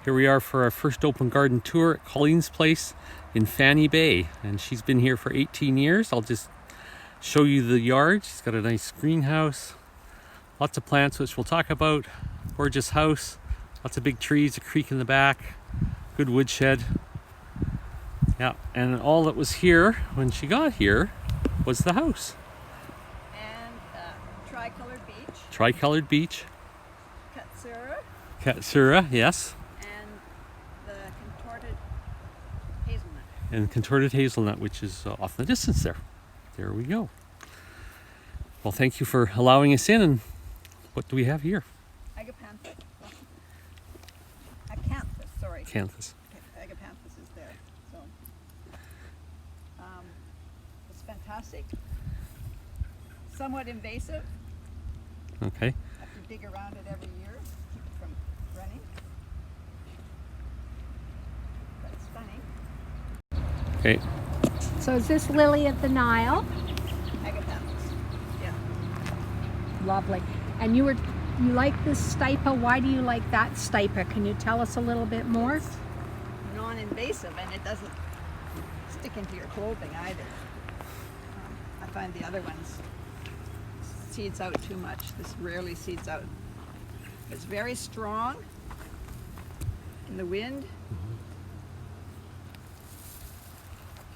Here we are for our first open garden tour at Colleen's place in Fanny Bay, and she's been here for 18 years. I'll just show you the yard. She's got a nice greenhouse, lots of plants which we'll talk about, gorgeous house, lots of big trees, a creek in the back, good woodshed. Yeah, and all that was here when she got here was the house. And tri-colored beech. Tri-colored beech. Katsura. Katsura, yes. And the contorted hazelnut. And contorted hazelnut, which is off in the distance there. There we go. Well, thank you for allowing us in. And what do we have here? Agapanthus. Acanthus, sorry. Acanthus. Agapanthus is there. So it's fantastic. Somewhat invasive. Okay. Have to dig around it every year to keep it from running. But it's funny. Okay. So is this Lily of the Nile? Agapanthus. Yeah. Lovely. And you like this stipa. Why do you like that stipa? Can you tell us a little bit more? It's non-invasive and it doesn't stick into your clothing either. I find the other ones seeds out too much. This rarely seeds out. It's very strong in the wind.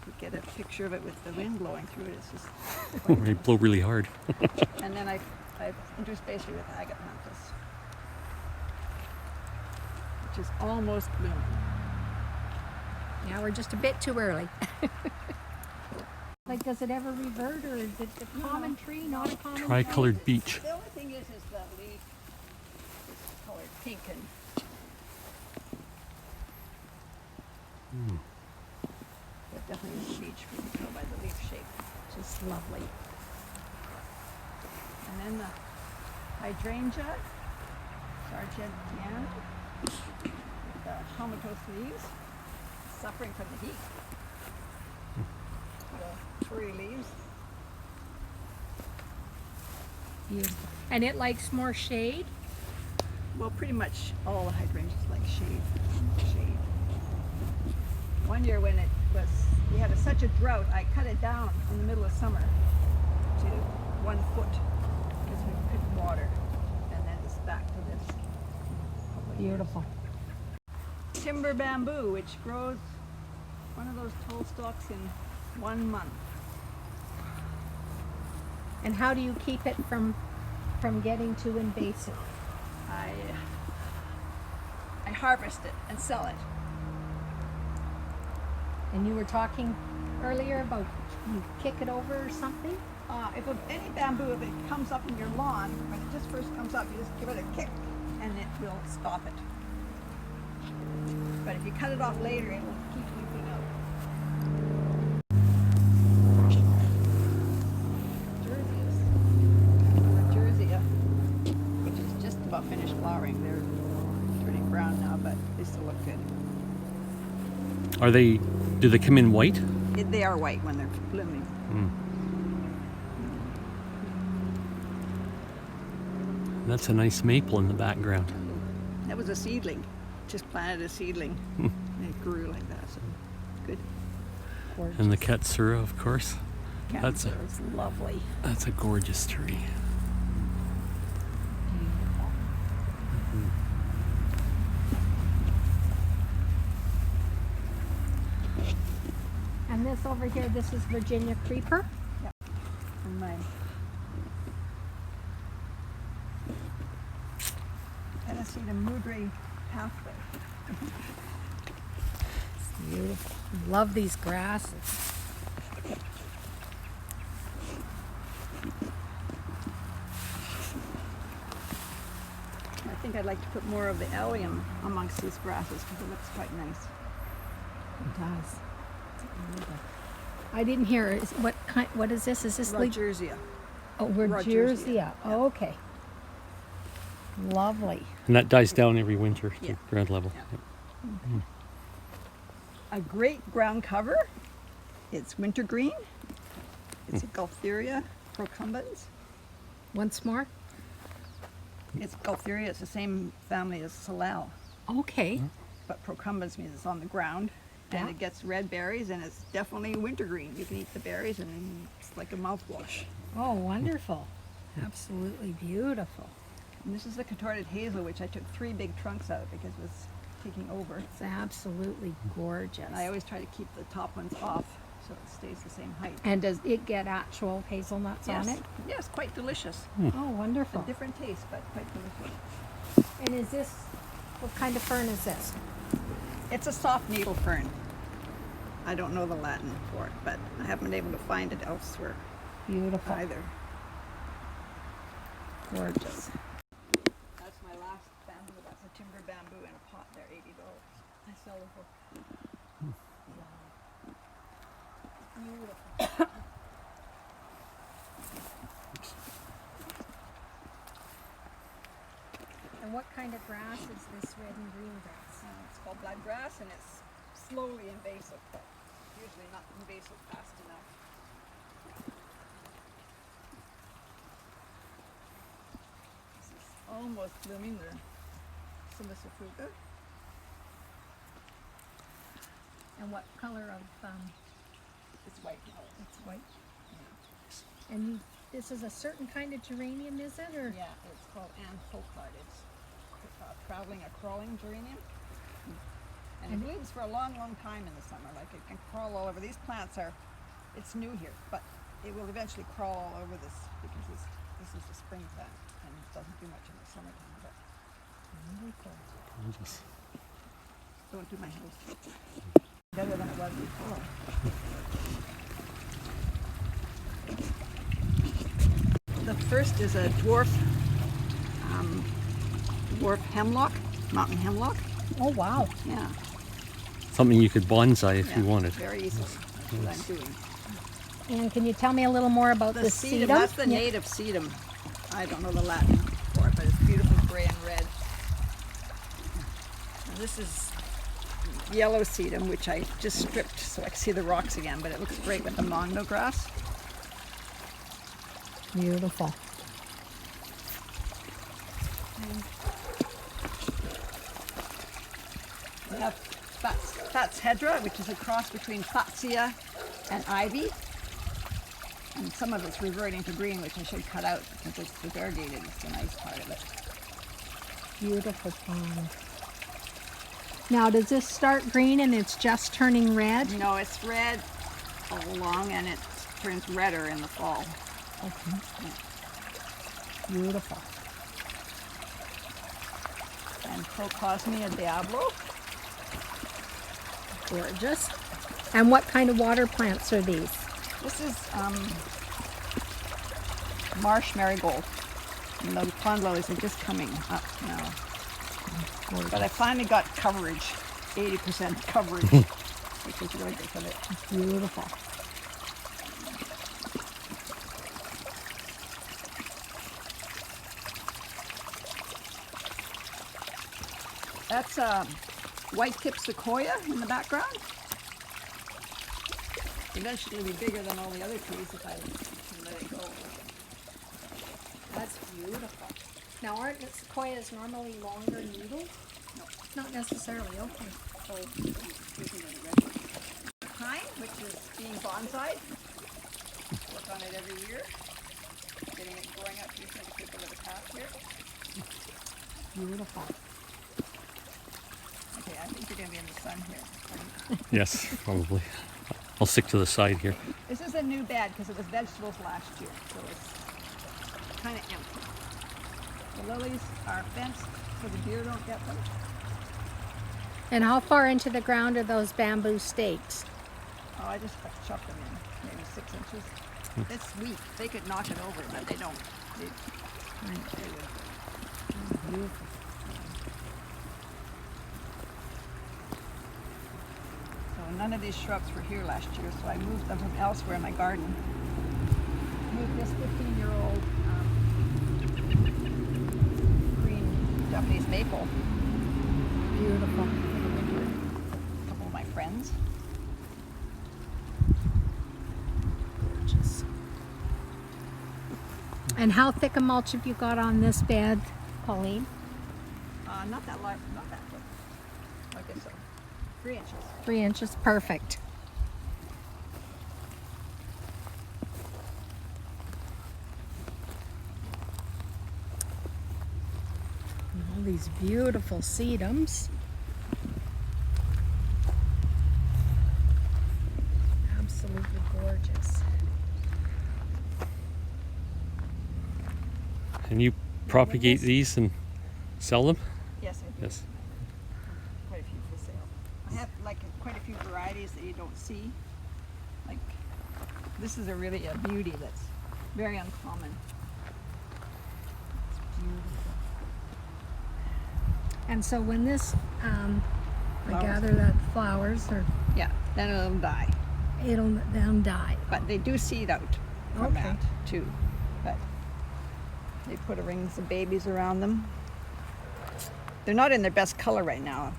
You get a picture of it with the wind blowing through it. It's just They blow really hard. and then I've interspaced it with agapanthus, which is almost blooming. Yeah, we're just a bit too early. Like, does it ever revert, or is it a common tree, not a common tree? Tri-colored beech. The only thing is the leaf is colored pink and it definitely is beech. We can tell by the leaf shape. Just lovely. And then the hydrangea, sargentiana, with the tomatose leaves, suffering from the heat. The furry leaves. Beautiful. And it likes more shade? Well, pretty much all the hydrangeas like shade. One year when we had such a drought, I cut it down in the middle of summer to 1 foot because we couldn't water, and then it's back to this. Beautiful. Timber bamboo, which grows one of those tall stalks in 1 month. And how do you keep it from getting too invasive? I harvest it and sell it. And you were talking earlier about you kick it over or something? If any bamboo, if it comes up in your lawn, when it just first comes up, you just give it a kick and it will stop it. But if you cut it off later, it will keep leafing out. Jersey, which is just about finished flowering. They're turning brown now, but they still look good. Do they come in white? They are white when they're blooming. That's a nice maple in the background. That was a seedling. Just planted a seedling. And it grew like that, so good. Gorgeous. And the Katsura, of course. That's lovely. That's a gorgeous tree. And this over here, this is Virginia creeper. Yep. And my Tennessee to Moudray pathway. It's beautiful. Love these grasses. I think I'd like to put more of the allium amongst these grasses because it looks quite nice. It does. I didn't hear. What is this? Is this Rogersia. Oh, Rogersia. Oh, okay. Lovely. And that dies down every winter to Yeah. ground level. Yeah. Yep. A great ground cover. It's wintergreen. It's a Gaultheria procumbens. Once more. It's Gaultheria. It's the same family as Salal. Okay. but procumbens means it's on the ground. And Yeah. it gets red berries, and it's definitely wintergreen. You can eat the berries, and it's like a mouthwash. Oh, wonderful. Absolutely beautiful. And this is the contorted hazel, which I took 3 big trunks out because it was taking over. It's absolutely gorgeous. And I always try to keep the top ones off so it stays the same height. And does it get actual hazelnuts on it? Yes, quite delicious. Oh, A wonderful. different taste, but quite delicious. And is this, what kind of fern is this? It's a soft needle fern. I don't know the Latin for it, but I haven't been able to find it elsewhere Beautiful. either. Gorgeous. That's my last bamboo. That's a timber bamboo in a pot. They're $80. I sell them for. Beautiful. And what kind of grass is this red and green grass? It's called bloodgrass, and it's slowly invasive, but usually not invasive fast enough. This is almost blooming, the Simicifuga. And what color of, It's white now. it's white? And you, this is a certain kind of geranium, is it, or? Yeah, it's called Anne Folkart. It's traveling a crawling geranium. And it blooms for a long, long time in the summer. Like it can crawl all over. These plants are, it's new here, but it will eventually crawl all over this because this is a spring plant and it doesn't do much in the summertime. But Gorgeous. don't do my house. Better than it was before. The first is a dwarf hemlock, mountain hemlock. Oh, wow. Yeah. Something you could bonsai if you wanted. Very easily. That's what I'm doing. And can you tell me a little more about The this sedum, sedum? that's the Yeah. native sedum. I don't know the Latin for it, but it's beautiful gray and red. And this is yellow sedum, which I just stripped so I can see the rocks again, but it looks great with the mondo grass. Beautiful. We have Fats hedra, which is a cross between Fatsia and ivy. And some of it's reverting to green, which I should cut out because it's the variegated. It's the nice part of it. Beautiful pond. Now, does this start green and it's just turning red? No, it's red all along and it turns redder in the fall. Okay. Beautiful. And Procosmia Diablo. Gorgeous. And what kind of water plants are these? This is marsh marigold. And the pond lilies are just coming up now. But I finally got coverage, 80% coverage, which is really good for it. Beautiful. That's white tip sequoia in the background. Eventually it'll be bigger than all the other trees if I can let it go. That's beautiful. Now, aren't the sequoias normally longer needles? No. Not necessarily, okay. So, pine, which is being bonsai'd. Work on it every year. Getting it growing up here, so I can take a little path here. Beautiful. Okay, I think you're going to be in the sun here. Yes, probably. I'll stick to the side here. This is a new bed because it was vegetables last year, so it's kind of empty. The lilies are fenced so the deer don't get them. And how far into the ground are those bamboo stakes? Oh, I just chuck them in, maybe 6 inches. It's weak. They could knock it over, but they don't. They would. Beautiful. So none of these shrubs were here last year, so I moved them from elsewhere in my garden. Moved this 15-year-old green Japanese maple. Beautiful. For the winter. A couple of my friends. Gorgeous. And how thick a mulch have you got on this bed, Colleen? Not that large, not that thick. Okay, so 3 inches. 3 inches, perfect. And all these beautiful sedums. Absolutely gorgeous. And you propagate these and sell them? Yes, I do. Yes. Quite a few for sale. I have like quite a few varieties that you don't see. Like this is a really a beauty that's very uncommon. It's beautiful. And so when this, I Flowers. gather that flowers, or Yeah, then it'll die. it'll then die. But they do seed out from Okay. that too. But they put rings of babies around them. They're not in their best color right now.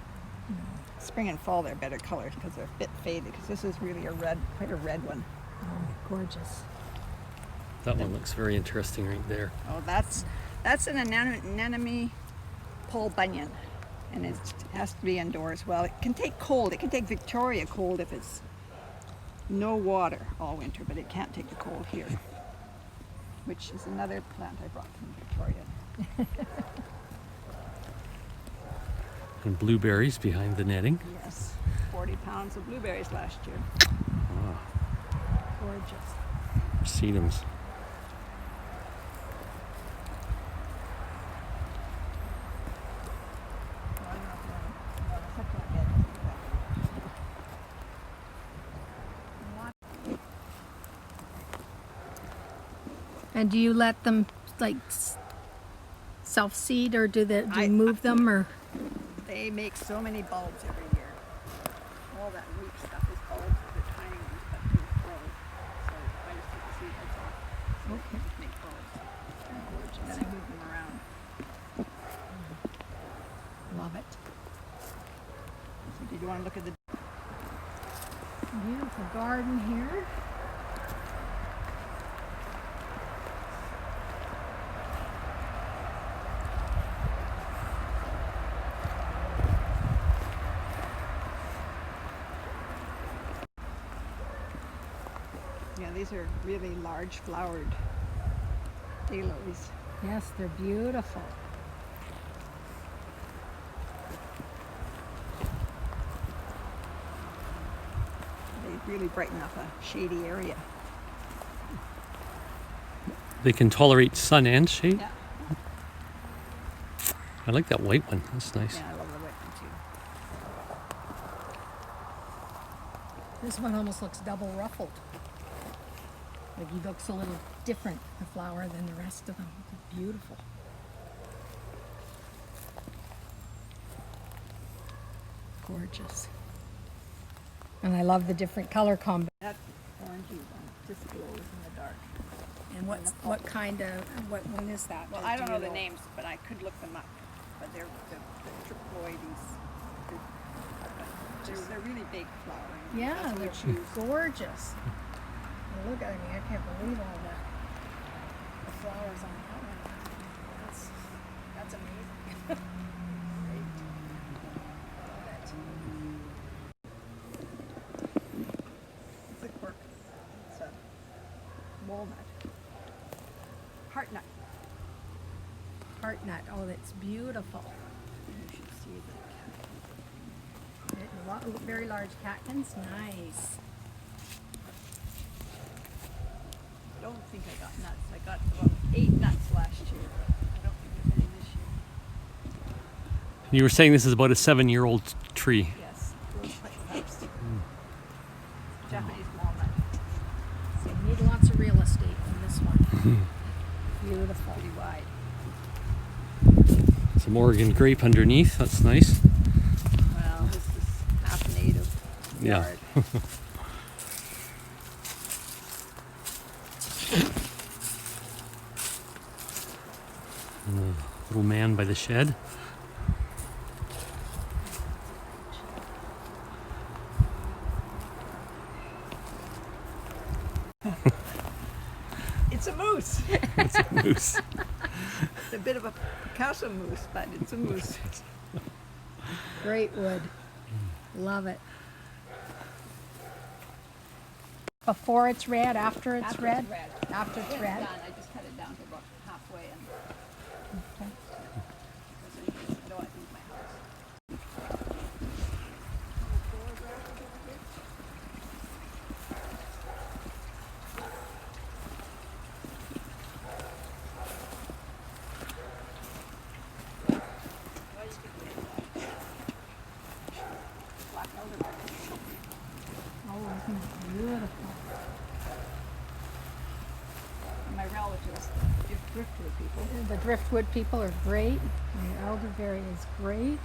Spring and fall they're better colors because they're a bit faded. Because this is really a red, quite a red one. Oh, gorgeous. That one looks very interesting right there. Oh, that's an anemone pole bunyan, and it has to be indoors. Well, it can take cold. It can take Victoria cold if it's no water all winter, but it can't take the cold here, which is another plant I brought from Victoria. And blueberries behind the netting. Yes, 40 pounds of blueberries last year. Gorgeous. Sedums. Well, I don't know if you want- no, the succulent bed doesn't do that. And do you let them like self-seed, or do you move them, or? They make so many bulbs every year. All that weak stuff is bulbs. They're tiny ones, but they grow. So I just take the seed heads off. So Okay. they just make bulbs. And then I move them around. Love it. So did you want to look at the... Beautiful garden here. Yeah, these are really large flowered daylilies. Yes, they're beautiful. They really brighten up a shady area. They can tolerate sun and shade. Yeah, I like that white one. That's nice. yeah, I love the white one too. This one almost looks double ruffled. Like he looks a little different, the flower, than the rest of them. It's beautiful. Gorgeous. And I love the different color combo. That orangey one just glows in the dark. And what kind of, what one is that? Well, Do I don't you know the names, but I could look them up. But they're the triploides. They're really big flowering. Yeah, That's what they're I choose. gorgeous. And look at me, I can't believe all the flowers on that one. That's amazing. Great. Love it. It's a cork. It's a walnut. Heart nut. Heart nut, oh, that's beautiful. You should see Very large catkins, nice. I don't think I got nuts. I got about 8 nuts last year, but I don't think there's any this year. You were saying this is about a 7-year-old tree. Yes, grows quite fast. Japanese walnut. So you need lots of real estate in this one. Beautiful. Pretty wide. Some Oregon grape underneath. That's nice. Well, this is half native Yeah. yard. And the little man by the shed. It's a moose. It's a moose. It's a bit of a Picasso moose, but it's a moose. Great wood. Love it. Before it's red, after it's red? After it's red. Done. I just cut it down to about halfway and Okay. I don't want to leave my house. Black elderberry. Oh, isn't it beautiful? My relatives, driftwood people. The driftwood people are great. And the elderberry is great.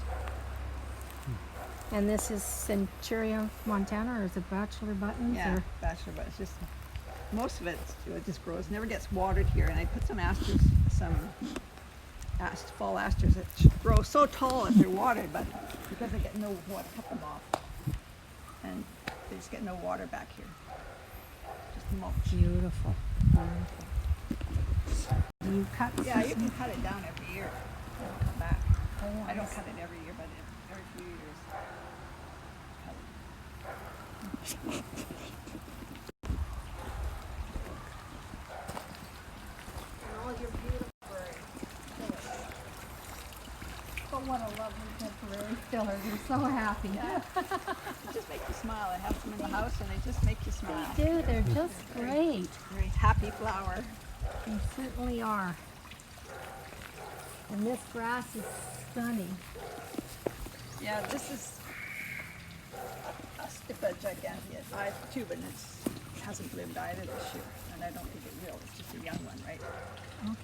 And this is Centuria Montana, or is it Bachelor Buttons? Yeah, Or? bachelor, but it's just most of it just grows. Never gets watered here, and I put some asters, fall asters that grow so tall if they're watered, but because they get no water, cut them off, and they just get no water back here. Just mulch. Beautiful. Beautiful. Do you cut? Yeah, you can cut it down every year. It'll come back. Oh, I don't see. cut it every year, but every few years. Cut it. And all your beautiful fillers. But what a lovely temporary filler. You're so happy. Yeah. It just makes you smile. I have them in the house, and they just make you smile. Dude, they're just great. Very happy flower. They certainly are. And this grass is stunning. Yeah, this is a Stipa gigantea. I have two, but it hasn't bloomed either this year, and I don't think it will. It's just a young one, right?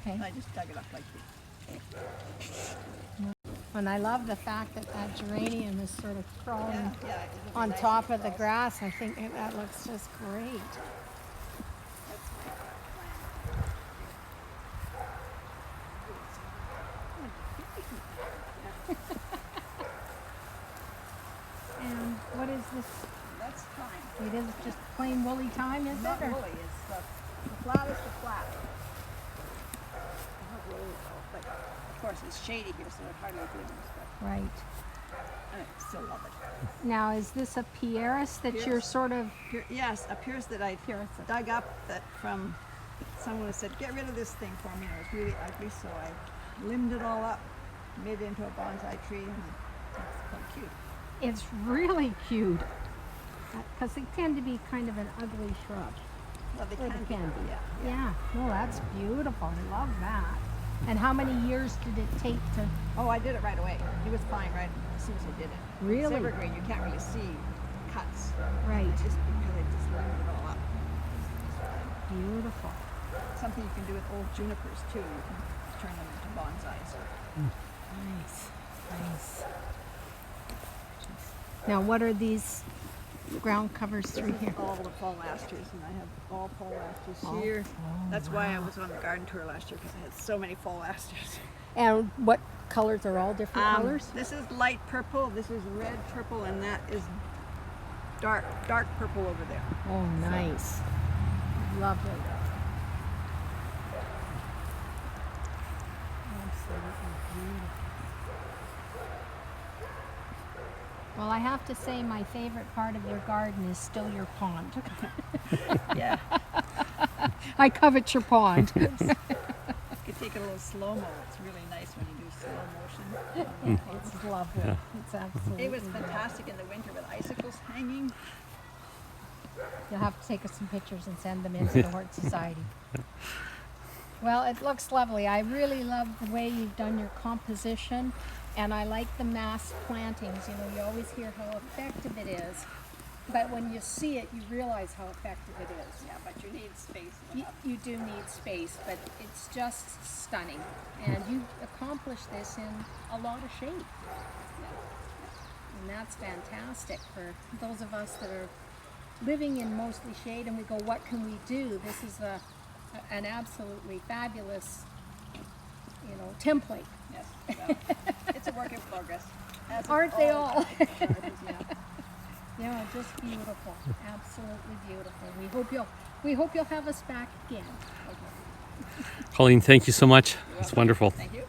Okay. I just dug it up like this. And I love the fact that that geranium is sort of crawling Yeah, it'll be on nice top and of the close. grass. I think that looks just great. That's my And what is this? plan. That's fine. It is just plain woolly thyme, is Not it? Or? woolly, it's the flat is the flat. Not woolly though, but of course it's shady here, so it hardly blooms, but Right. I still love it. Now, is this a pieris that you're Pieris. sort of? Yes, a pierce that I dug up that from someone who said, get rid of this thing for me. And it was really ugly, so I limbed it all up, made it into a bonsai tree, and it's quite cute. It's really cute. Because they tend to be kind of an ugly shrub. Well, they Or can they be, can be. yeah. Yeah. No, that's beautiful. I love that. And how many years did it take to? Oh, I did it right away. It was fine right as soon as I did it. Really? It's evergreen, you can't really see cuts. Right. Just because I just limbed it all up. Beautiful. Something you can do with old junipers too. You can turn them into bonsais. Nice. Nice. Now, what are these ground covers through here? All the fall asters, and I have all fall asters Oh, here. oh, That's why I was on the garden tour last year, because I had so many fall asters. And what colors are all different colors? This is light purple, this is red purple, and that is dark purple over there. Oh, nice. Lovely. Absolutely beautiful. Well, I have to say my favorite part of your garden is still your pond. Yeah, I covet your pond. you could take it a little slow-mo. It's really nice when you do slow motion. It's lovely. It's absolutely It was lovely. fantastic in the winter with icicles hanging. You'll have to take us some pictures and send them into the Hort Society. Well, it looks lovely. I really love the way you've done your composition, and I like the mass plantings. You know, you always hear how effective it is, but when you see it, you realize how effective it is. Yeah, but you need space. You do need space, but it's just stunning. And you accomplished this in a lot of shade. And that's fantastic for those of us that are living in mostly shade and we go, what can we do? This is an absolutely fabulous, you know, template. Yes, well, it's a work in progress. As Aren't they the all? time. Yeah. Yeah, just beautiful. Absolutely beautiful. We hope you'll have us back again. Colleen, thank you so much. It's wonderful. Thank you.